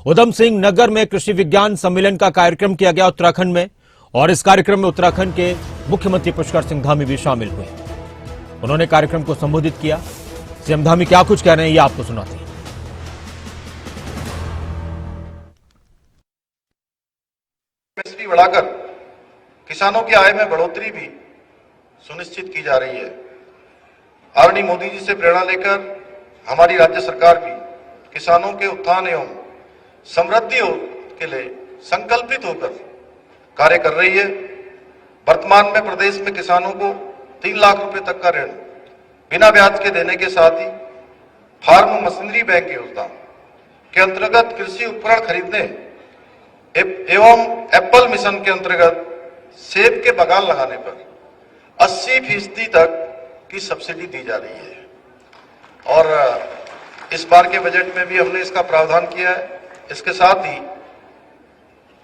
उधम सिंह नगर में कृषि विज्ञान सम्मेलन का कार्यक्रम किया गया उत्तराखंड में, और इस कार्यक्रम में उत्तराखंड के मुख्यमंत्री पुष्कर सिंह धामी भी शामिल हुए। उन्होंने कार्यक्रम को संबोधित किया। सीएम धामी क्या कुछ कह रहे हैं, ये आपको सुनाते हैं। बढ़ाकर किसानों की आय में बढ़ोतरी भी सुनिश्चित की जा रही है। आदरणीय मोदी जी से प्रेरणा लेकर हमारी राज्य सरकार भी किसानों के उत्थान एवं समृद्धि के लिए संकल्पित होकर कार्य कर रही है। वर्तमान में प्रदेश में किसानों को 3 लाख रुपए तक का ऋण बिना ब्याज के देने के साथ ही फार्म मशीनरी बैंक योजना के अंतर्गत कृषि उपकरण खरीदने एवं एप्पल मिशन के अंतर्गत सेब के बागान लगाने पर 80% तक की सब्सिडी दी जा रही है। और इस बार के बजट में भी हमने इसका प्रावधान किया है। इसके साथ ही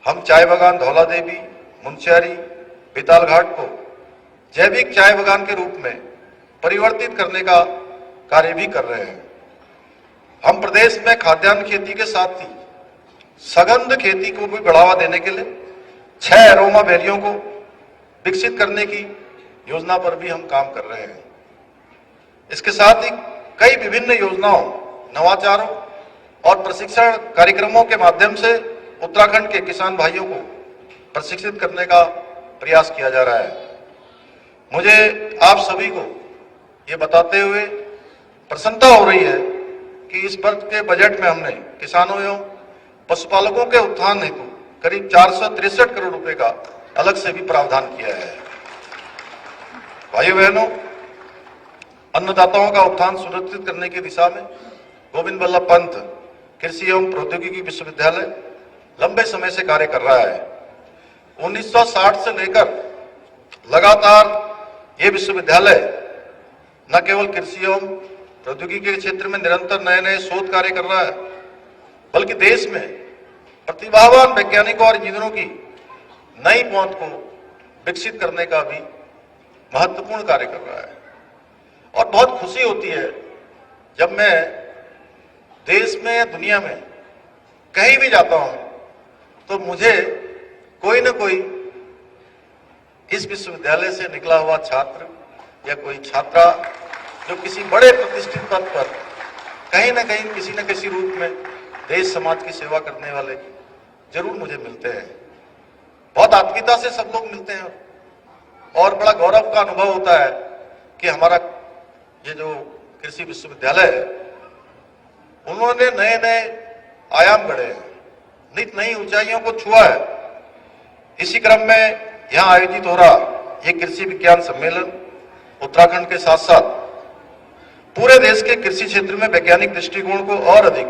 हम चाय बागान धौला देवी, मुंशियारी, बेताल घाट को जैविक चाय बागान के रूप में परिवर्तित करने का कार्य भी कर रहे हैं। हम प्रदेश में खाद्यान्न खेती के साथ ही सघन खेती को भी बढ़ावा देने के लिए 6 अरोमा वैलियों को विकसित करने की योजना पर भी हम काम कर रहे हैं। इसके साथ ही कई विभिन्न योजनाओं, नवाचारों और प्रशिक्षण कार्यक्रमों के माध्यम से उत्तराखंड के किसान भाइयों को प्रशिक्षित करने का प्रयास किया जा रहा है। मुझे आप सभी को ये बताते हुए प्रसन्नता हो रही है कि इस वर्ष के बजट में हमने किसानों एवं पशुपालकों के उत्थान हेतु करीब 463 करोड़ रुपए का अलग से भी प्रावधान किया है। भाइयों बहनों, अन्नदाताओं का उत्थान सुनिश्चित करने की दिशा में गोविंद बल्लभ पंत कृषि एवं प्रौद्योगिकी विश्वविद्यालय लंबे समय से कार्य कर रहा है। 1960 से लेकर लगातार ये विश्वविद्यालय न केवल कृषि एवं प्रौद्योगिकी के क्षेत्र में निरंतर नए नए शोध कार्य कर रहा है, बल्कि देश में प्रतिभावान वैज्ञानिकों और इंजीनियरों की नई पहुंच को विकसित करने का भी महत्वपूर्ण कार्य कर रहा है। और बहुत खुशी होती है जब मैं देश में या दुनिया में कहीं भी जाता हूं तो मुझे कोई न कोई इस विश्वविद्यालय से निकला हुआ छात्र या कोई छात्रा जो किसी बड़े प्रतिष्ठित पद पर कहीं न कहीं किसी न किसी रूप में देश समाज की सेवा करने वाले जरूर मुझे मिलते हैं। बहुत आत्मीयता से सब लोग मिलते हैं और बड़ा गौरव का अनुभव होता है कि हमारा ये जो कृषि विश्वविद्यालय है उन्होंने नए नए आयाम गढ़े हैं, नित नई ऊंचाइयों को छुआ है। इसी क्रम में यहाँ आयोजित हो रहा ये कृषि विज्ञान सम्मेलन उत्तराखंड के साथ साथ पूरे देश के कृषि क्षेत्र में वैज्ञानिक दृष्टिकोण को और अधिक